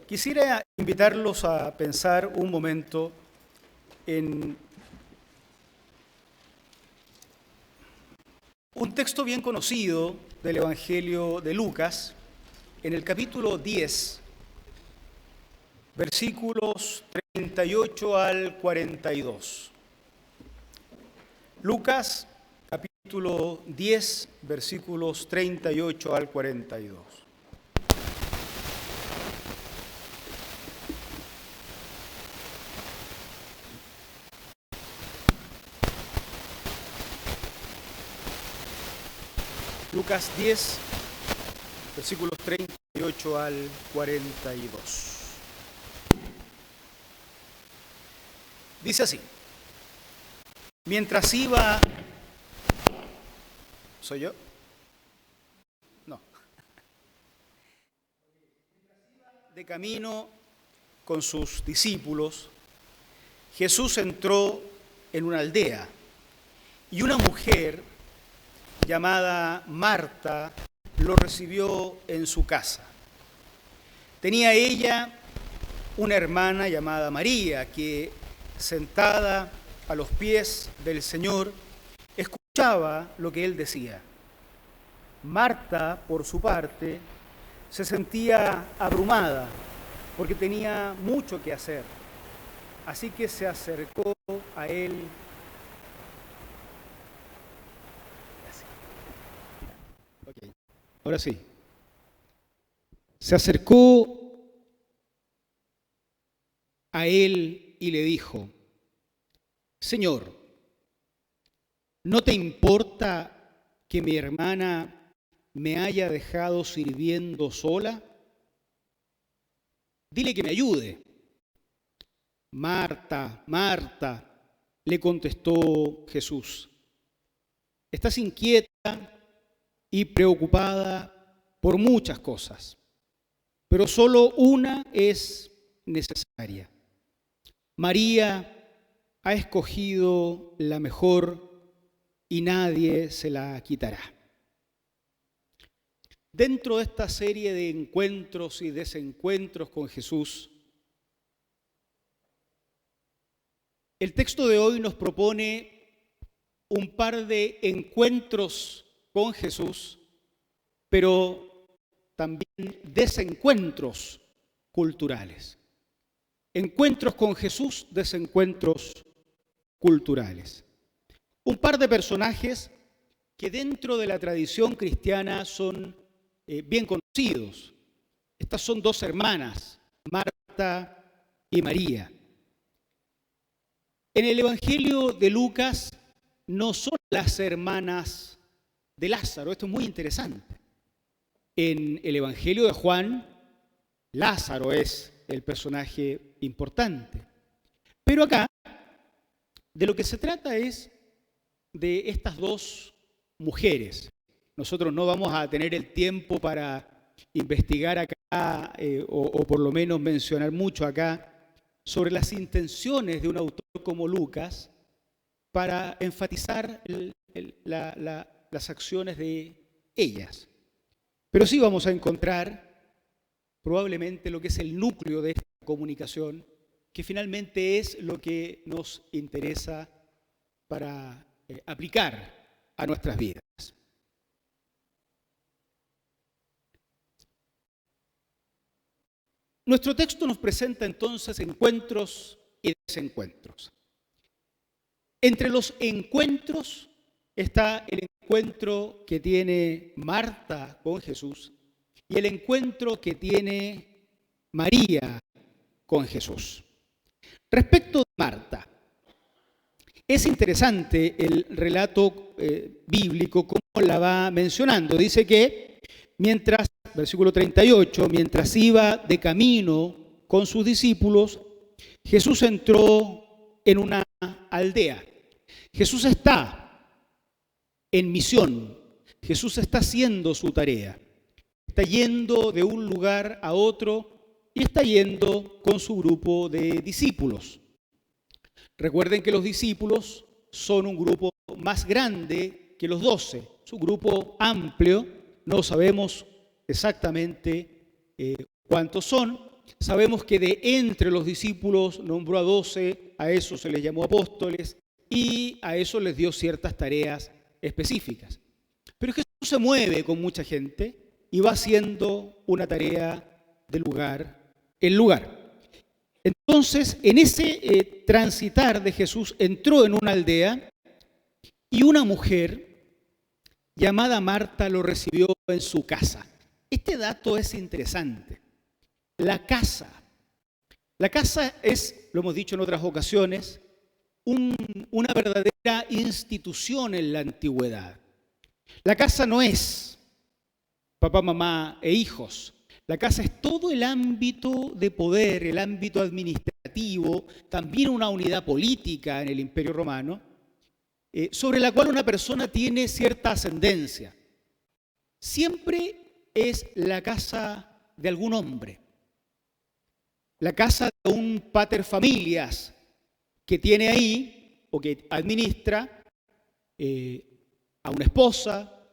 Quisiera invitarlos a pensar un momento en un texto bien conocido del Evangelio de Lucas, en el capítulo 10, versículos 38 al 42. Lucas, capítulo 10, versículos 38 al 42. Lucas 10, versículos 38 al 42. Dice así: mientras iba... ¿Soy yo? No. De camino con sus discípulos, Jesús entró en una aldea y una mujer llamada Marta lo recibió en su casa. Tenía ella una hermana llamada María que, sentada a los pies del Señor, escuchaba lo que él decía. Marta, por su parte, se sentía abrumada porque tenía mucho que hacer. Así que se acercó a él. Okay. Ahora sí. Se acercó a él y le dijo: Señor, ¿no te importa que mi hermana me haya dejado sirviendo sola? Dile que me ayude. Marta, Marta, le contestó Jesús, estás inquieta y preocupada por muchas cosas, pero solo una es necesaria. María ha escogido la mejor y nadie se la quitará. Dentro de esta serie de encuentros y desencuentros con Jesús, el texto de hoy nos propone un par de encuentros con Jesús, pero también desencuentros culturales. Encuentros con Jesús, desencuentros culturales. Un par de personajes que dentro de la tradición cristiana son bien conocidos. Estas son dos hermanas, Marta y María. En el Evangelio de Lucas no son las hermanas de Lázaro. Esto es muy interesante. En el Evangelio de Juan, Lázaro es el personaje importante. Pero acá, de lo que se trata es de estas dos mujeres. Nosotros no vamos a tener el tiempo para investigar acá, o por lo menos mencionar mucho acá, sobre las intenciones de un autor como Lucas para enfatizar las acciones de ellas. Pero sí vamos a encontrar probablemente lo que es el núcleo de esta comunicación, que finalmente es lo que nos interesa para aplicar a nuestras vidas. Nuestro texto nos presenta entonces encuentros y desencuentros. Entre los encuentros está el encuentro que tiene Marta con Jesús y el encuentro que tiene María con Jesús. Respecto de Marta, es interesante el relato bíblico como la va mencionando. Dice que mientras, versículo 38, mientras iba de camino con sus discípulos, Jesús entró en una aldea. Jesús está en misión. Jesús está haciendo su tarea. Está yendo de un lugar a otro y está yendo con su grupo de discípulos. Recuerden que los discípulos son un grupo más grande que los 12, es un grupo amplio no sabemos exactamente cuántos son. Sabemos que de entre los discípulos nombró a 12, a esos se les llamó apóstoles y a esos les dio ciertas tareas específicas. Pero Jesús se mueve con mucha gente y va haciendo una tarea de lugar en lugar. Entonces, en ese transitar de Jesús, entró en una aldea y una mujer llamada Marta lo recibió en su casa. Este dato es interesante. La casa. La casa es, lo hemos dicho en otras ocasiones, una verdadera institución en la antigüedad. La casa no es papá, mamá e hijos. La casa es todo el ámbito de poder, el ámbito administrativo, también una unidad política en el Imperio Romano, sobre la cual una persona tiene cierta ascendencia. Siempre es la casa de algún hombre, la casa de un pater familias que tiene ahí o que administra a una esposa,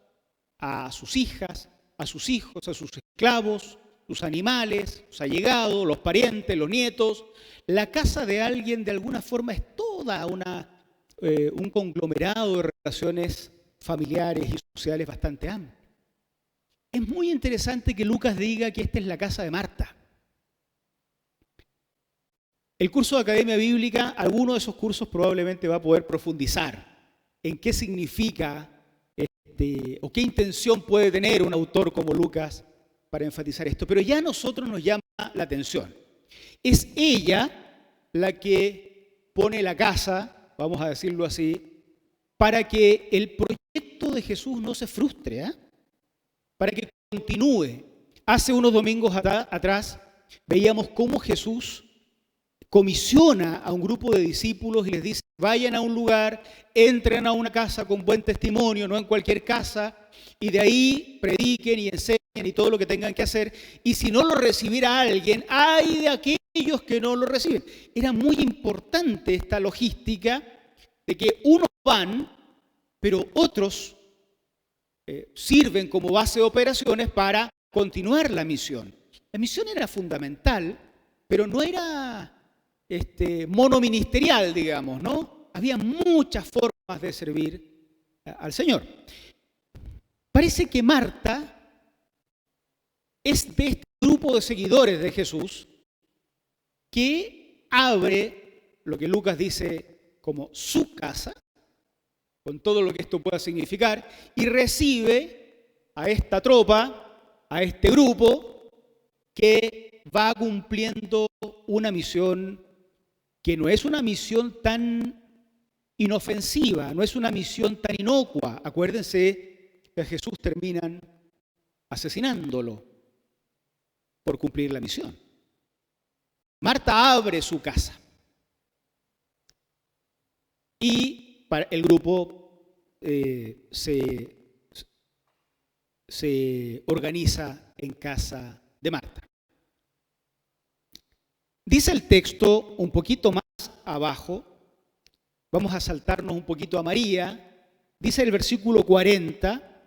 a sus hijas, a sus hijos, a sus esclavos, sus animales, sus allegados, los parientes, los nietos. La casa de alguien de alguna forma es toda un conglomerado de relaciones familiares y sociales bastante amplio. Es muy interesante que Lucas diga que esta es la casa de Marta. El curso de Academia Bíblica, alguno de esos cursos probablemente va a poder profundizar en qué significa o qué intención puede tener un autor como Lucas para enfatizar esto. Pero ya a nosotros nos llama la atención. Es ella la que pone la casa, vamos a decirlo así, para que el proyecto de Jesús no se frustre, para que continúe. Hace unos domingos atrás veíamos cómo Jesús comisiona a un grupo de discípulos y les dice: vayan a un lugar, entren a una casa con buen testimonio, no en cualquier casa, y de ahí prediquen y enseñen y todo lo que tengan que hacer. Y si no lo recibiera alguien, ¡ay de aquellos que no lo reciben! Era muy importante esta logística de que unos van, pero otros sirven como base de operaciones para continuar la misión. La misión era fundamental, pero no era monoministerial, digamos, ¿no? Había muchas formas de servir al Señor. Parece que Marta es de este grupo de seguidores de Jesús que abre lo que Lucas dice como su casa, con todo lo que esto pueda significar, y recibe a esta tropa, a este grupo que va cumpliendo una misión que no es una misión tan inofensiva, no es una misión tan inocua. Acuérdense que a Jesús terminan asesinándolo por cumplir la misión. Marta abre su casa y el grupo se organiza en casa de Marta. Dice el texto un poquito más abajo, vamos a saltarnos un poquito a María, dice el versículo 40,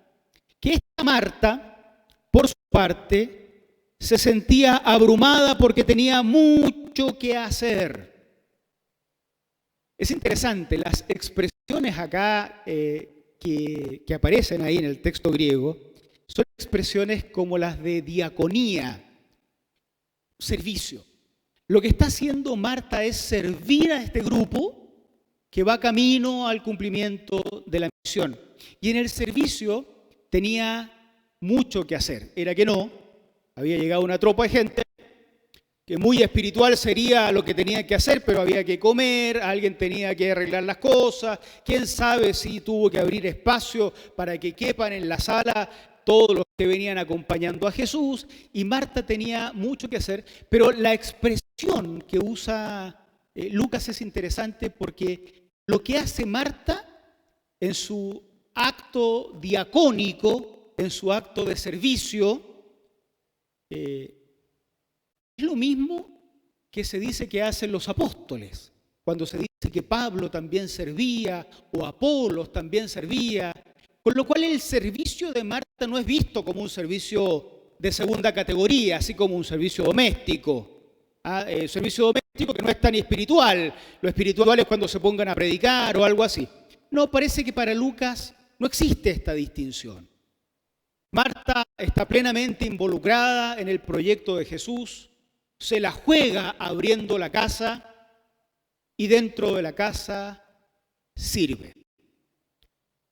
que esta Marta, por su parte, se sentía abrumada porque tenía mucho que hacer. Es interesante, las expresiones acá que aparecen ahí en el texto griego son expresiones como las de diaconía, servicio. Lo que está haciendo Marta es servir a este grupo que va camino al cumplimiento de la misión. Y en el servicio tenía mucho que hacer. Era que no, había llegado una tropa de gente que muy espiritual sería lo que tenía que hacer, pero había que comer, alguien tenía que arreglar las cosas, quién sabe si tuvo que abrir espacio para que quepan en la sala todos los que venían acompañando a Jesús, y Marta tenía mucho que hacer, pero la expresión que usa Lucas es interesante porque lo que hace Marta en su acto diacónico, en su acto de servicio, es lo mismo que se dice que hacen los apóstoles, cuando se dice que Pablo también servía o Apolos también servía. Con lo cual el servicio de Marta no es visto como un servicio de segunda categoría, así como un servicio doméstico. El servicio doméstico que no es tan espiritual. Lo espiritual es cuando se pongan a predicar o algo así. No, parece que para Lucas no existe esta distinción. Marta está plenamente involucrada en el proyecto de Jesús, se la juega abriendo la casa y dentro de la casa sirve.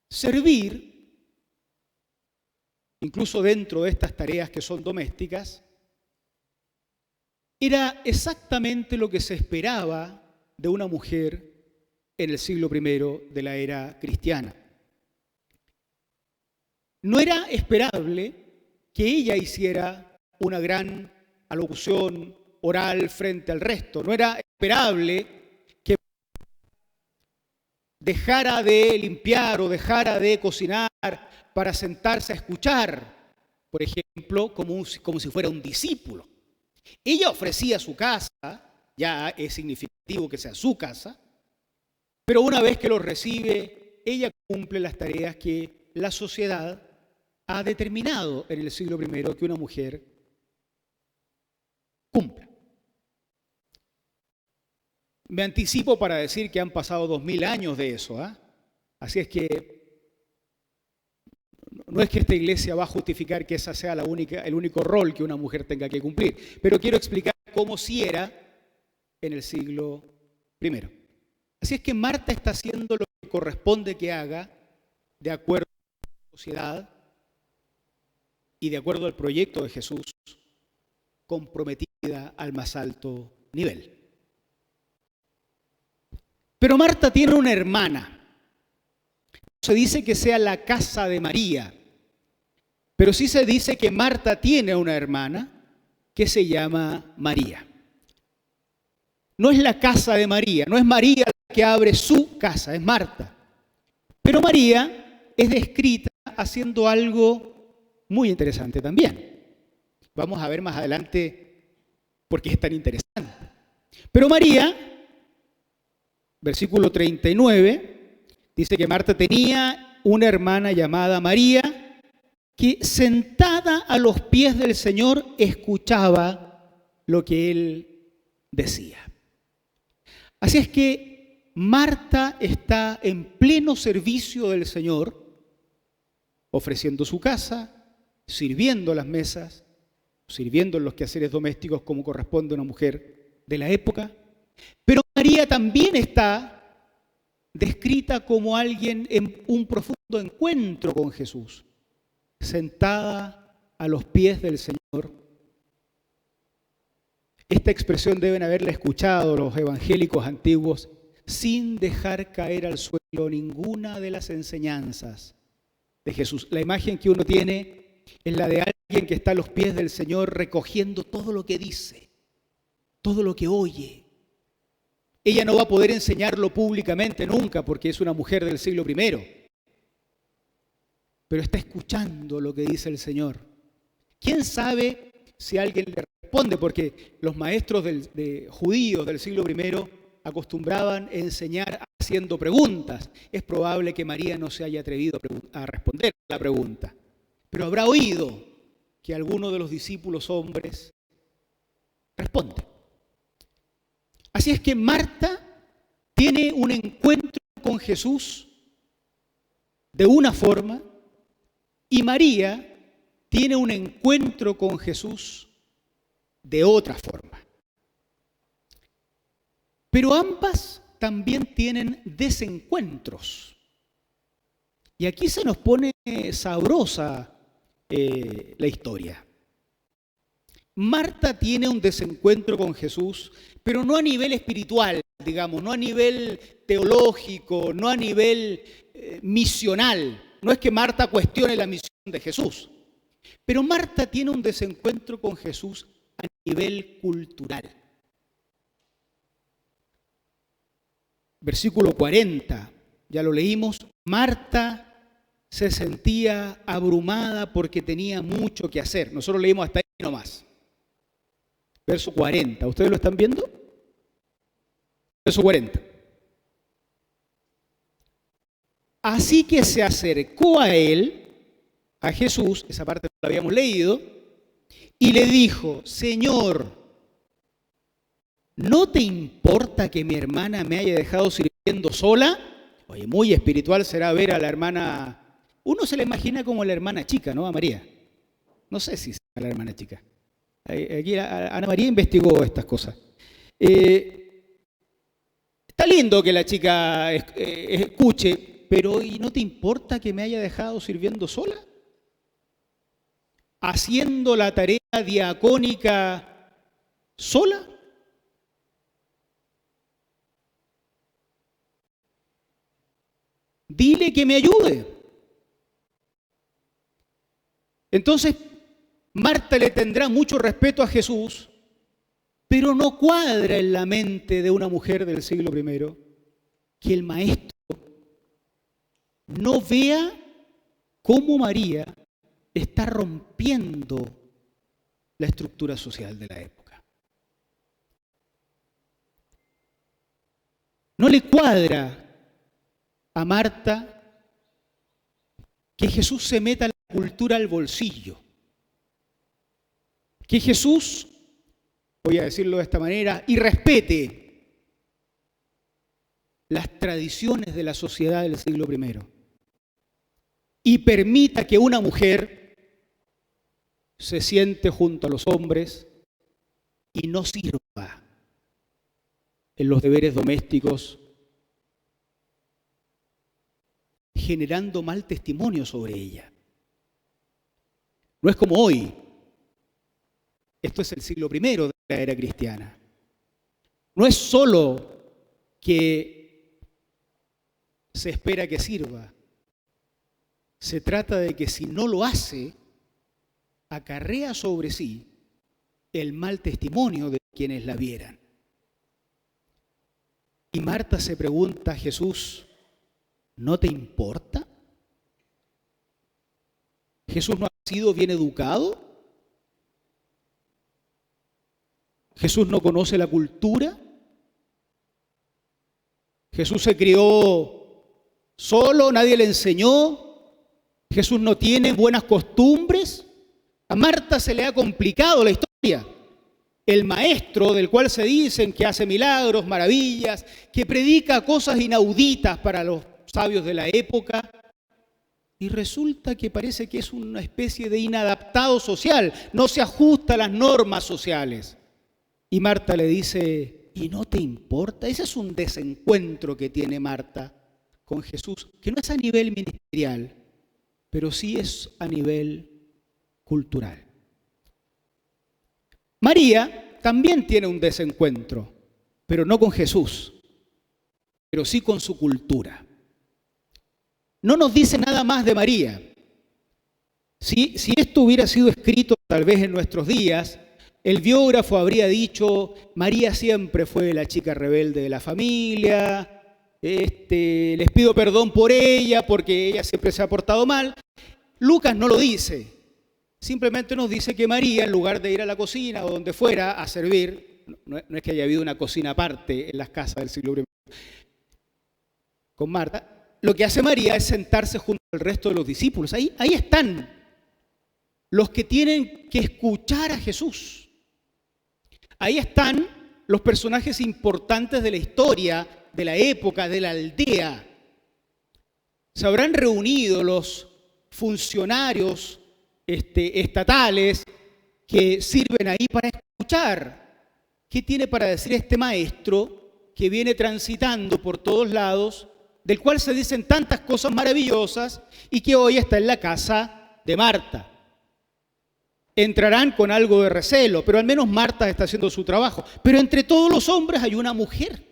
Servir, incluso dentro de estas tareas que son domésticas, era exactamente lo que se esperaba de una mujer en el siglo I de la era cristiana. No era esperable que ella hiciera una gran alocución oral frente al resto. No era esperable que dejara de limpiar o dejara de cocinar para sentarse a escuchar, por ejemplo, como si fuera un discípulo. Ella ofrecía su casa, ya es significativo que sea su casa, pero una vez que lo recibe, ella cumple las tareas que la sociedad ha determinado en el siglo I que una mujer cumpla. Me anticipo para decir que han pasado 2000 años de eso, ¿eh? Así es que no es que esta iglesia va a justificar que esa sea el único rol que una mujer tenga que cumplir, pero quiero explicar cómo sí era en el siglo I. Así es que Marta está haciendo lo que corresponde que haga de acuerdo a la sociedad y de acuerdo al proyecto de Jesús, comprometida al más alto nivel. Pero Marta tiene una hermana. Se dice que sea la casa de María, pero sí se dice que Marta tiene una hermana que se llama María. No es la casa de María, no es María la que abre su casa, es Marta. Pero María es descrita haciendo algo muy interesante también. Vamos a ver más adelante por qué es tan interesante. Pero María, versículo 39, dice que Marta tenía una hermana llamada María que sentada a los pies del Señor escuchaba lo que Él decía. Así es que Marta está en pleno servicio del Señor, ofreciendo su casa, sirviendo las mesas, sirviendo en los quehaceres domésticos como corresponde a una mujer de la época. Pero María también está descrita como alguien en un profundo encuentro con Jesús, sentada a los pies del Señor. Esta expresión deben haberla escuchado los evangélicos antiguos sin dejar caer al suelo ninguna de las enseñanzas de Jesús. La imagen que uno tiene es la de alguien que está a los pies del Señor recogiendo todo lo que dice, todo lo que oye. Ella no va a poder enseñarlo públicamente nunca porque es una mujer del siglo I, pero está escuchando lo que dice el Señor. ¿Quién sabe si alguien le responde? Porque los maestros judíos del siglo I acostumbraban a enseñar haciendo preguntas. Es probable que María no se haya atrevido a responder la pregunta, pero habrá oído que alguno de los discípulos hombres responde. Así es que Marta tiene un encuentro con Jesús de una forma y María tiene un encuentro con Jesús de otra forma. Pero ambas también tienen desencuentros. Y aquí se nos pone sabrosa la historia. Marta tiene un desencuentro con Jesús, pero no a nivel espiritual, digamos, no a nivel teológico, no a nivel misional. No es que Marta cuestione la misión de Jesús, pero Marta tiene un desencuentro con Jesús a nivel cultural. Versículo 40, ya lo leímos, Marta se sentía abrumada porque tenía mucho que hacer. Nosotros leímos hasta ahí nomás. Verso 40, ¿ustedes lo están viendo? Verso 40. Así que se acercó a él, a Jesús, esa parte no la habíamos leído, y le dijo: Señor, ¿no te importa que mi hermana me haya dejado sirviendo sola? Oye, muy espiritual será ver a la hermana. Uno se la imagina como la hermana chica, ¿no? A María. No sé si es la hermana chica. Aquí Ana María investigó estas cosas. Está lindo que la chica escuche, pero ¿y no te importa que me haya dejado sirviendo sola? ¿Haciendo la tarea diacónica sola? Dile que me ayude. Entonces, Marta le tendrá mucho respeto a Jesús, pero no cuadra en la mente de una mujer del siglo I que el maestro no vea cómo María está rompiendo la estructura social de la época. No le cuadra a Marta que Jesús se meta la cultura al bolsillo, que Jesús, voy a decirlo de esta manera, y respete las tradiciones de la sociedad del siglo I y permita que una mujer se siente junto a los hombres y no sirva en los deberes domésticos, generando mal testimonio sobre ella. No es como hoy. Esto es el siglo I de la era cristiana. No es solo que se espera que sirva. Se trata de que si no lo hace, acarrea sobre sí el mal testimonio de quienes la vieran. Y Marta se pregunta a Jesús: ¿no te importa? ¿Jesús no ha sido bien educado? ¿Jesús no conoce la cultura? ¿Jesús se crió solo? ¿Nadie le enseñó? ¿Jesús no tiene buenas costumbres? A Marta se le ha complicado la historia. El maestro del cual se dicen que hace milagros, maravillas, que predica cosas inauditas para los sabios de la época, y resulta que parece que es una especie de inadaptado social, no se ajusta a las normas sociales. Y Marta le dice: ¿y no te importa? Ese es un desencuentro que tiene Marta con Jesús, que no es a nivel ministerial, pero sí es a nivel cultural. María también tiene un desencuentro, pero no con Jesús, pero sí con su cultura. No nos dice nada más de María. Si esto hubiera sido escrito tal vez en nuestros días, el biógrafo habría dicho: María siempre fue la chica rebelde de la familia, les pido perdón por ella porque ella siempre se ha portado mal. Lucas no lo dice, simplemente nos dice que María, en lugar de ir a la cocina o donde fuera a servir, no es que haya habido una cocina aparte en las casas del siglo I con Marta, lo que hace María es sentarse junto al resto de los discípulos. Ahí están los que tienen que escuchar a Jesús. Ahí están los personajes importantes de la historia, de la época, de la aldea. Se habrán reunido los funcionarios estatales que sirven ahí para escuchar qué tiene para decir este maestro que viene transitando por todos lados, del cual se dicen tantas cosas maravillosas y que hoy está en la casa de Marta. Entrarán con algo de recelo, pero al menos Marta está haciendo su trabajo. Pero entre todos los hombres hay una mujer,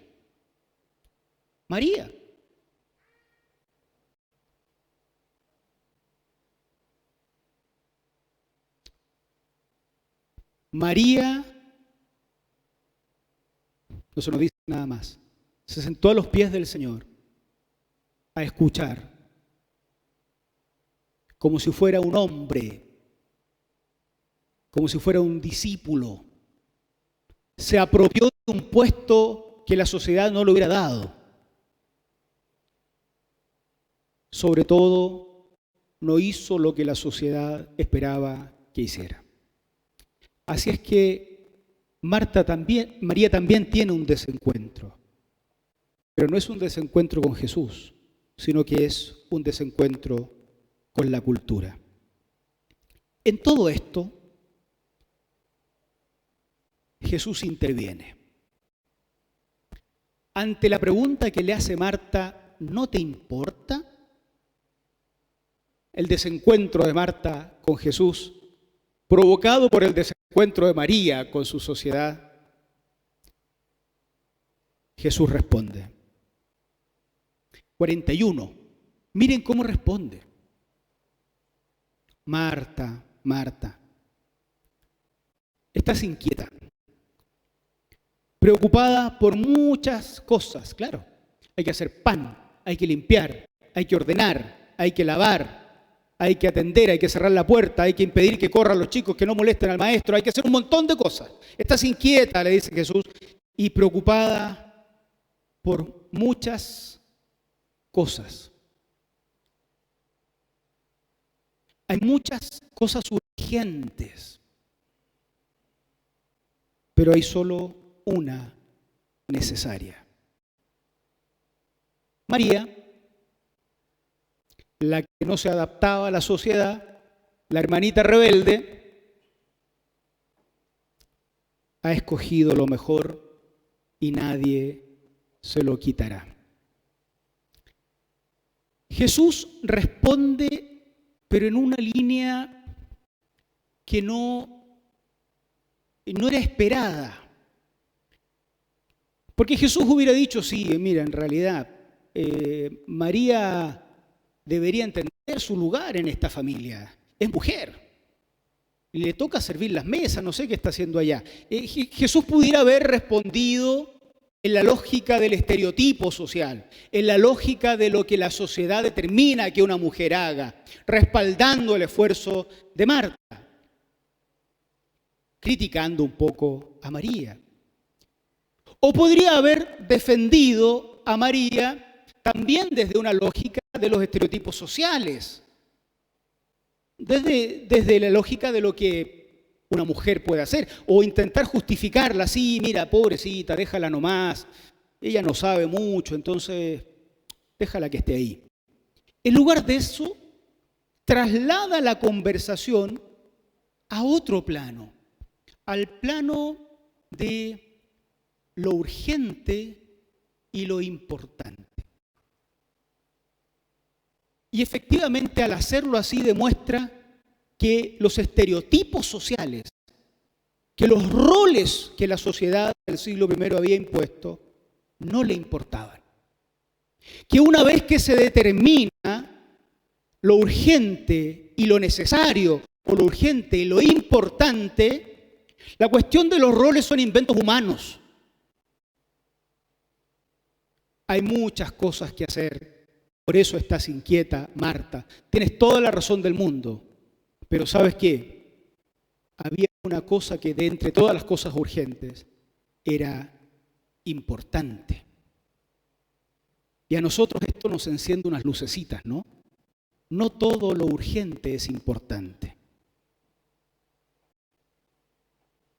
María. María, no se nos dice nada más, se sentó a los pies del Señor a escuchar, como si fuera un hombre, como si fuera un discípulo. Se apropió de un puesto que la sociedad no le hubiera dado. sobre todo, no hizo lo que la sociedad esperaba que hiciera. Así es que María también tiene un desencuentro, pero no es un desencuentro con Jesús, sino que es un desencuentro con la cultura. En todo esto, Jesús interviene. Ante la pregunta que le hace Marta, ¿no te importa? El desencuentro de Marta con Jesús, provocado por el desencuentro de María con su sociedad, Jesús responde. 41. Miren cómo responde. Marta, Marta, estás inquieta, preocupada por muchas cosas, claro. Hay que hacer pan, hay que limpiar, hay que ordenar, hay que lavar, hay que atender, hay que cerrar la puerta, hay que impedir que corran los chicos, que no molesten al maestro, hay que hacer un montón de cosas. Estás inquieta, le dice Jesús, y preocupada por muchas cosas. Hay muchas cosas urgentes, pero hay solo una necesaria. María, la que no se adaptaba a la sociedad, la hermanita rebelde, ha escogido lo mejor y nadie se lo quitará. Jesús responde, pero en una línea que no era esperada. Porque Jesús hubiera dicho, sí, mira, en realidad, María debería entender su lugar en esta familia. Es mujer. Y le toca servir las mesas, no sé qué está haciendo allá. Jesús pudiera haber respondido en la lógica del estereotipo social, en la lógica de lo que la sociedad determina que una mujer haga, respaldando el esfuerzo de Marta, criticando un poco a María. O podría haber defendido a María también desde una lógica de los estereotipos sociales, desde la lógica de lo que una mujer puede hacer, o intentar justificarla, sí, mira, pobrecita, déjala nomás, ella no sabe mucho, entonces déjala que esté ahí. En lugar de eso, traslada la conversación a otro plano, al plano de lo urgente y lo importante. Y efectivamente, al hacerlo así, demuestra que los estereotipos sociales, que los roles que la sociedad del siglo I había impuesto, no le importaban. Que una vez que se determina lo urgente y lo necesario, o lo urgente y lo importante, la cuestión de los roles son inventos humanos. Hay muchas cosas que hacer, por eso estás inquieta, Marta. Tienes toda la razón del mundo. Pero ¿sabes qué? Había una cosa que de entre todas las cosas urgentes era importante. Y a nosotros esto nos enciende unas lucecitas, ¿no? No todo lo urgente es importante.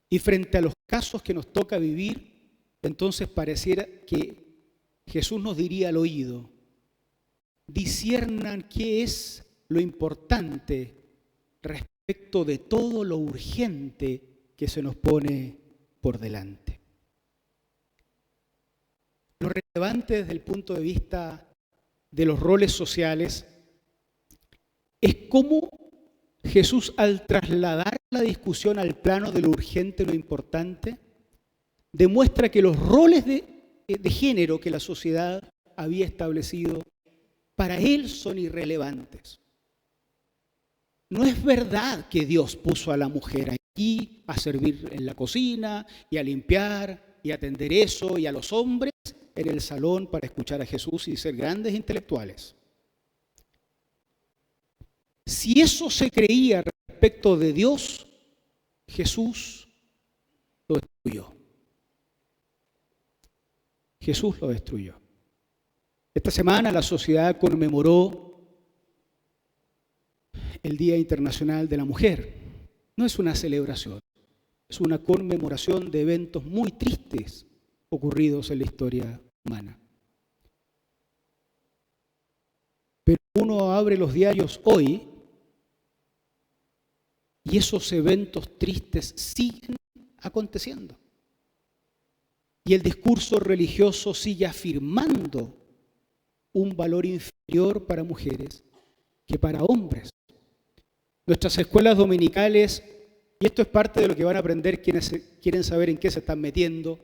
Y frente a los casos que nos toca vivir, entonces pareciera que Jesús nos diría al oído, disciernan qué es lo importante respecto de todo lo urgente que se nos pone por delante. Lo relevante desde el punto de vista de los roles sociales es cómo Jesús, al trasladar la discusión al plano de lo urgente y lo importante, demuestra que los roles de género que la sociedad había establecido para él son irrelevantes. No es verdad que Dios puso a la mujer aquí a servir en la cocina y a limpiar y a atender eso, y a los hombres en el salón para escuchar a Jesús y ser grandes intelectuales. Si eso se creía respecto de Dios, Jesús lo destruyó. Jesús lo destruyó. Esta semana la sociedad conmemoró el Día Internacional de la Mujer. No es una celebración, es una conmemoración de eventos muy tristes ocurridos en la historia humana. Pero uno abre los diarios hoy y esos eventos tristes siguen aconteciendo. Y el discurso religioso sigue afirmando un valor inferior para mujeres que para hombres. Nuestras escuelas dominicales, y esto es parte de lo que van a aprender quienes quieren saber en qué se están metiendo,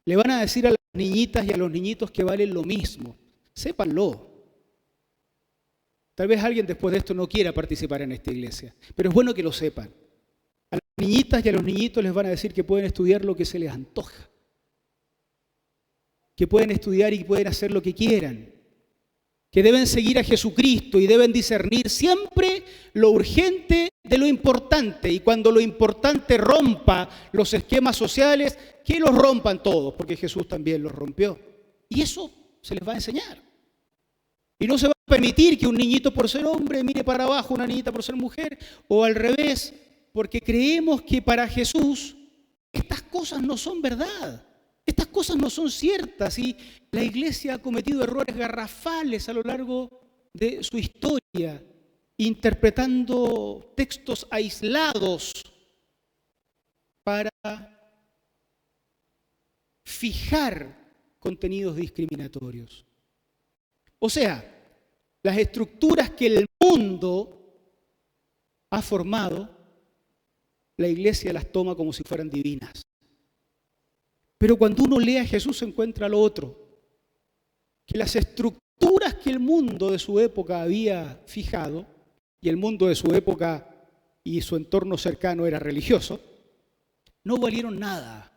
le van a decir a las niñitas y a los niñitos que valen lo mismo. Sépanlo. Tal vez alguien después de esto no quiera participar en esta iglesia, pero es bueno que lo sepan. A las niñitas y a los niñitos les van a decir que pueden estudiar lo que se les antoja, que pueden estudiar y pueden hacer lo que quieran, que deben seguir a Jesucristo y deben discernir siempre lo urgente de lo importante, y cuando lo importante rompa los esquemas sociales, que los rompan todos, porque Jesús también los rompió. Y eso se les va a enseñar. Y no se va a permitir que un niñito por ser hombre mire para abajo, una niñita por ser mujer, o al revés, porque creemos que para Jesús estas cosas no son verdad. Estas cosas no son ciertas, y la iglesia ha cometido errores garrafales a lo largo de su historia, interpretando textos aislados para fijar contenidos discriminatorios. O sea, las estructuras que el mundo ha formado, la iglesia las toma como si fueran divinas. Pero cuando uno lee a Jesús se encuentra lo otro, que las estructuras que el mundo de su época había fijado, y el mundo de su época y su entorno cercano era religioso, no valieron nada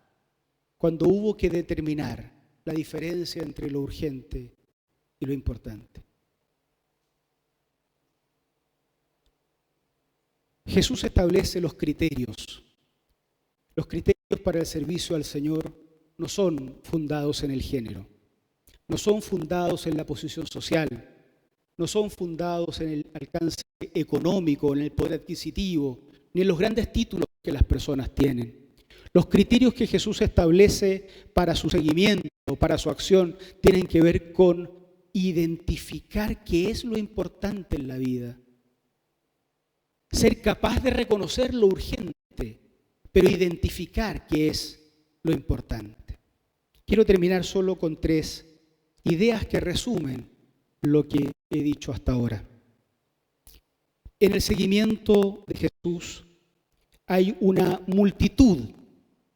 cuando hubo que determinar la diferencia entre lo urgente y lo importante. Jesús establece los criterios. Los criterios para el servicio al Señor no son fundados en el género, no son fundados en la posición social, no son fundados en el alcance económico, en el poder adquisitivo, ni en los grandes títulos que las personas tienen. Los criterios que Jesús establece para su seguimiento, para su acción, tienen que ver con identificar qué es lo importante en la vida. Ser capaz de reconocer lo urgente, pero identificar qué es lo importante. Quiero terminar solo con 3 ideas que resumen lo que he dicho hasta ahora. En el seguimiento de Jesús hay una multitud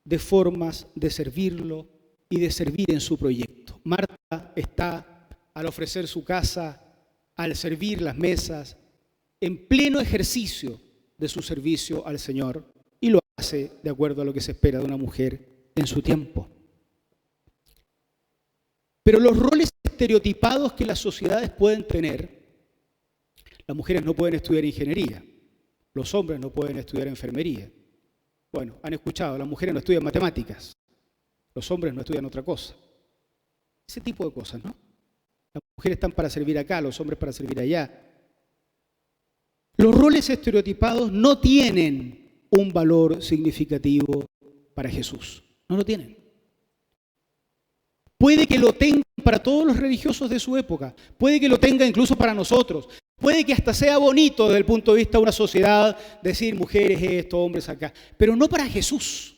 de formas de servirlo y de servir en su proyecto. Marta está, al ofrecer su casa, al servir las mesas, en pleno ejercicio de su servicio al Señor, y lo hace de acuerdo a lo que se espera de una mujer en su tiempo. Pero los roles estereotipados que las sociedades pueden tener, las mujeres no pueden estudiar ingeniería, los hombres no pueden estudiar enfermería. Bueno, han escuchado, las mujeres no estudian matemáticas, los hombres no estudian otra cosa. Ese tipo de cosas, ¿no? Las mujeres están para servir acá, los hombres para servir allá. Los roles estereotipados no tienen un valor significativo para Jesús, no lo tienen. Puede que lo tengan para todos los religiosos de su época, puede que lo tenga incluso para nosotros, puede que hasta sea bonito desde el punto de vista de una sociedad decir mujeres esto, hombres acá, pero no para Jesús.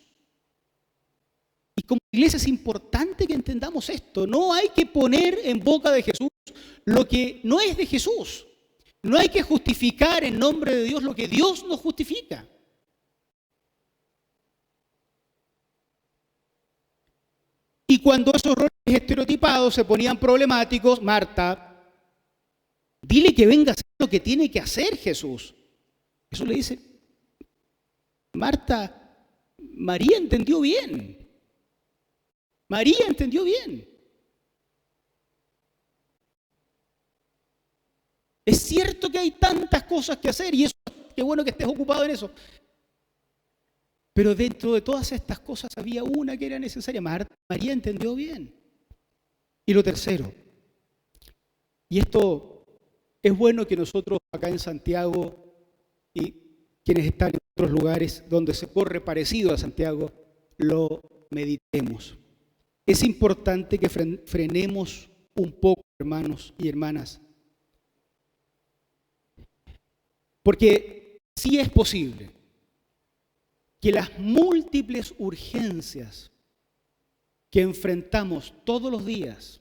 Y como iglesia es importante que entendamos esto, no hay que poner en boca de Jesús lo que no es de Jesús, no hay que justificar en nombre de Dios lo que Dios no justifica. Y cuando esos roles estereotipados se ponían problemáticos, Marta, dile que venga a hacer lo que tiene que hacer Jesús. Jesús le dice, Marta, María entendió bien. María entendió bien. Es cierto que hay tantas cosas que hacer y eso, qué bueno que estés ocupado en eso. Pero dentro de todas estas cosas había una que era necesaria. María entendió bien. Y lo tercero, y esto es bueno que nosotros acá en Santiago quienes están en otros lugares donde se corre parecido a Santiago, lo meditemos. Es importante que frenemos un poco, hermanos y hermanas, porque sí es posible que las múltiples urgencias que enfrentamos todos los días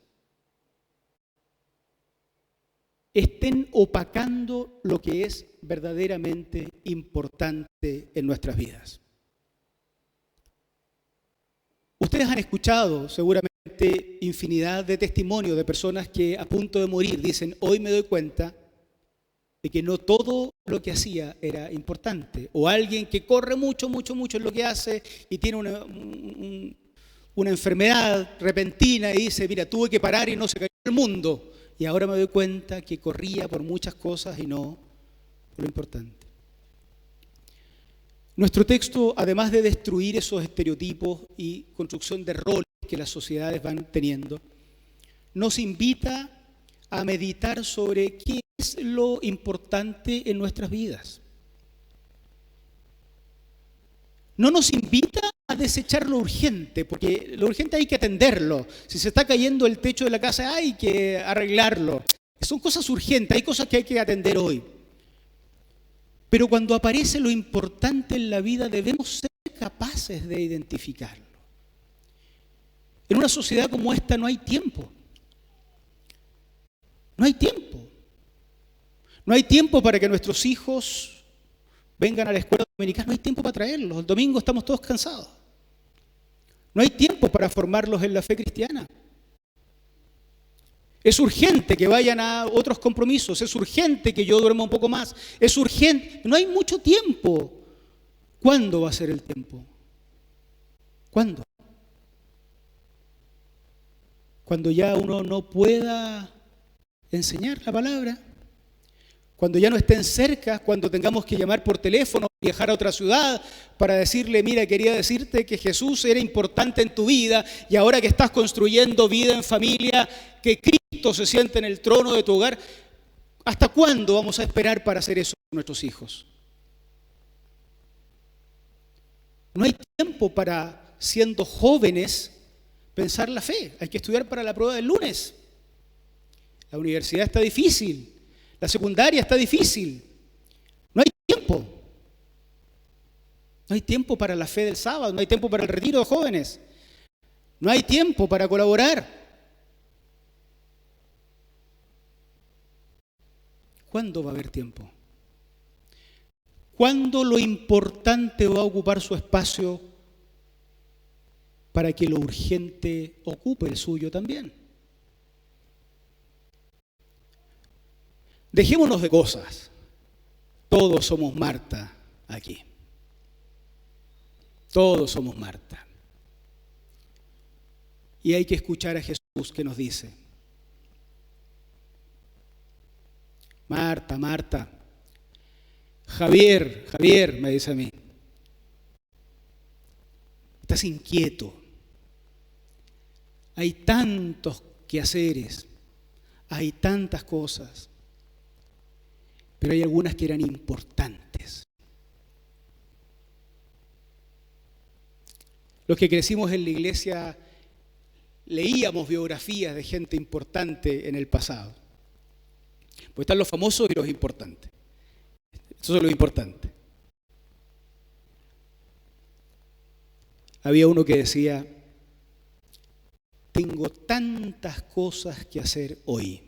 estén opacando lo que es verdaderamente importante en nuestras vidas. Ustedes han escuchado seguramente infinidad de testimonios de personas que a punto de morir dicen: hoy me doy cuenta de que no todo lo que hacía era importante. O alguien que corre mucho en lo que hace y tiene una enfermedad repentina y dice: mira, tuve que parar y no se cayó el mundo. Y ahora me doy cuenta que corría por muchas cosas y no por lo importante. Nuestro texto, además de destruir esos estereotipos y construcción de roles que las sociedades van teniendo, nos invita a meditar sobre qué es lo importante en nuestras vidas. No nos invita a desechar lo urgente, porque lo urgente hay que atenderlo. Si se está cayendo el techo de la casa, hay que arreglarlo. Son cosas urgentes, hay cosas que hay que atender hoy. Pero cuando aparece lo importante en la vida, debemos ser capaces de identificarlo. En una sociedad como esta no hay tiempo. No hay tiempo. No hay tiempo para que nuestros hijos vengan a la escuela dominical. No hay tiempo para traerlos. El domingo estamos todos cansados. No hay tiempo para formarlos en la fe cristiana. Es urgente que vayan a otros compromisos. Es urgente que yo duerma un poco más. Es urgente. No hay mucho tiempo. ¿Cuándo va a ser el tiempo? ¿Cuándo? Cuando ya uno no pueda enseñar la palabra. Cuando ya no estén cerca, cuando tengamos que llamar por teléfono, viajar a otra ciudad para decirle: mira, quería decirte que Jesús era importante en tu vida y ahora que estás construyendo vida en familia, que Cristo se siente en el trono de tu hogar. ¿Hasta cuándo vamos a esperar para hacer eso con nuestros hijos? No hay tiempo para, siendo jóvenes, pensar la fe. Hay que estudiar para la prueba del lunes. La universidad está difícil. La secundaria está difícil. No hay tiempo. No hay tiempo para la fe del sábado. No hay tiempo para el retiro de jóvenes. No hay tiempo para colaborar. ¿Cuándo va a haber tiempo? ¿Cuándo lo importante va a ocupar su espacio para que lo urgente ocupe el suyo también? Dejémonos de cosas. Todos somos Marta aquí. Todos somos Marta. Y hay que escuchar a Jesús que nos dice: Marta, Marta. Javier, Javier, me dice a mí. Estás inquieto. Hay tantos quehaceres. Hay tantas cosas. Pero hay algunas que eran importantes. Los que crecimos en la iglesia leíamos biografías de gente importante en el pasado. Pues están los famosos y los importantes. Eso es lo importante. Había uno que decía: tengo tantas cosas que hacer hoy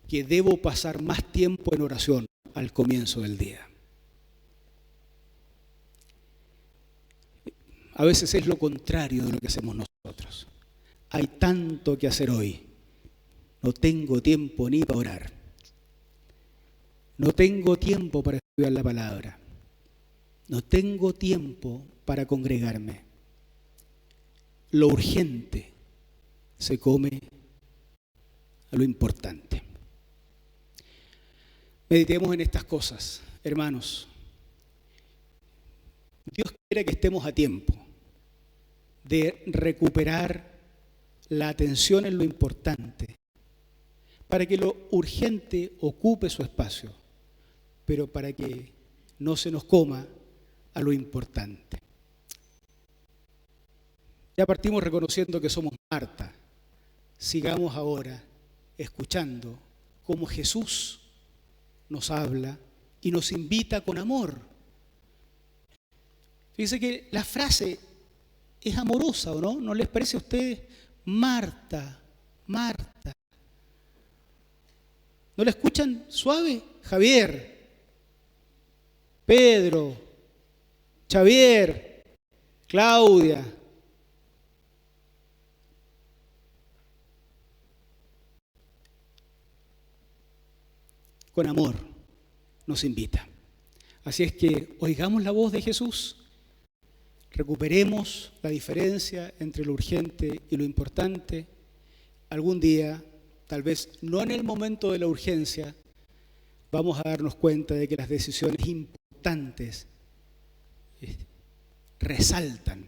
que debo pasar más tiempo en oración al comienzo del día. A veces es lo contrario de lo que hacemos nosotros. Hay tanto que hacer hoy. No tengo tiempo ni para orar. No tengo tiempo para estudiar la palabra. No tengo tiempo para congregarme. Lo urgente se come a lo importante. Meditemos en estas cosas, hermanos. Dios quiere que estemos a tiempo de recuperar la atención en lo importante, para que lo urgente ocupe su espacio, pero para que no se nos coma a lo importante. Ya partimos reconociendo que somos Marta. Sigamos ahora escuchando cómo Jesús nos habla y nos invita con amor. Fíjense que la frase es amorosa, ¿o no? ¿No les parece a ustedes? Marta, Marta. ¿No la escuchan suave? Javier, Pedro, Xavier, Claudia. Con amor nos invita. Así es que oigamos la voz de Jesús, recuperemos la diferencia entre lo urgente y lo importante. Algún día, tal vez no en el momento de la urgencia, vamos a darnos cuenta de que las decisiones importantes resaltan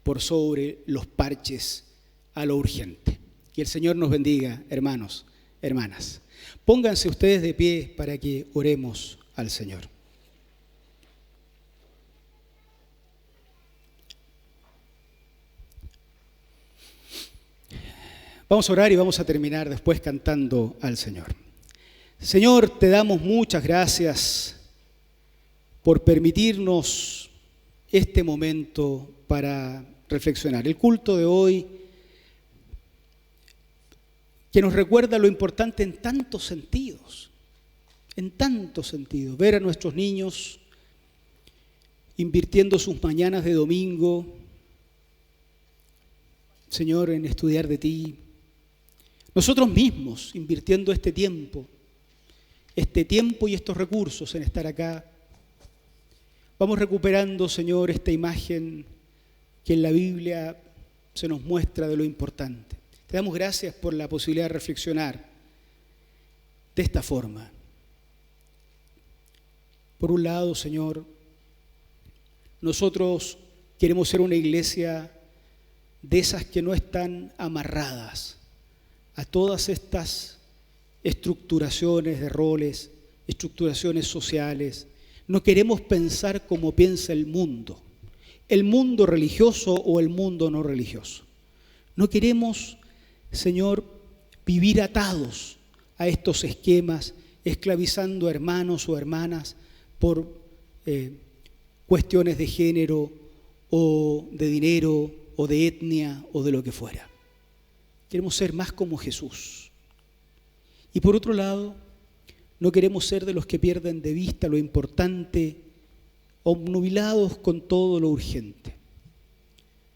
por sobre los parches a lo urgente. Que el Señor nos bendiga, hermanos, hermanas. Pónganse ustedes de pie para que oremos al Señor. Vamos a orar y vamos a terminar después cantando al Señor. Señor, te damos muchas gracias por permitirnos este momento para reflexionar. El culto de hoy, que nos recuerda lo importante en tantos sentidos, ver a nuestros niños invirtiendo sus mañanas de domingo, Señor, en estudiar de ti, nosotros mismos invirtiendo este tiempo y estos recursos en estar acá. Vamos recuperando, Señor, esta imagen que en la Biblia se nos muestra de lo importante. Te damos gracias por la posibilidad de reflexionar de esta forma. Por un lado, Señor, nosotros queremos ser una iglesia de esas que no están amarradas a todas estas estructuraciones de roles, estructuraciones sociales. No queremos pensar como piensa el mundo religioso o el mundo no religioso. No queremos, Señor, vivir atados a estos esquemas, esclavizando a hermanos o hermanas por cuestiones de género o de dinero o de etnia o de lo que fuera. Queremos ser más como Jesús. Y por otro lado, no queremos ser de los que pierden de vista lo importante, obnubilados con todo lo urgente.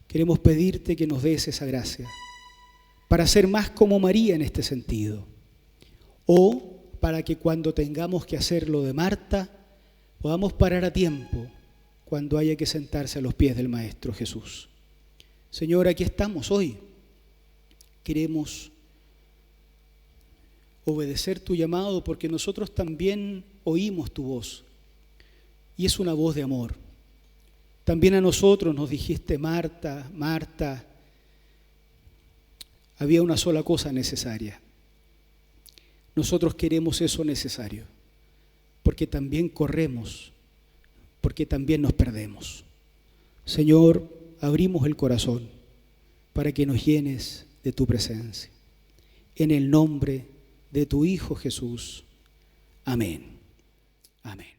Queremos pedirte que nos des esa gracia para ser más como María en este sentido, o para que cuando tengamos que hacer lo de Marta, podamos parar a tiempo cuando haya que sentarse a los pies del Maestro Jesús. Señor, aquí estamos hoy. Queremos obedecer tu llamado porque nosotros también oímos tu voz y es una voz de amor. También a nosotros nos dijiste, Marta, Marta, había una sola cosa necesaria. Nosotros queremos eso necesario porque también corremos, porque también nos perdemos. Señor, abrimos el corazón para que nos llenes de tu presencia. En el nombre de tu Hijo Jesús. Amén. Amén.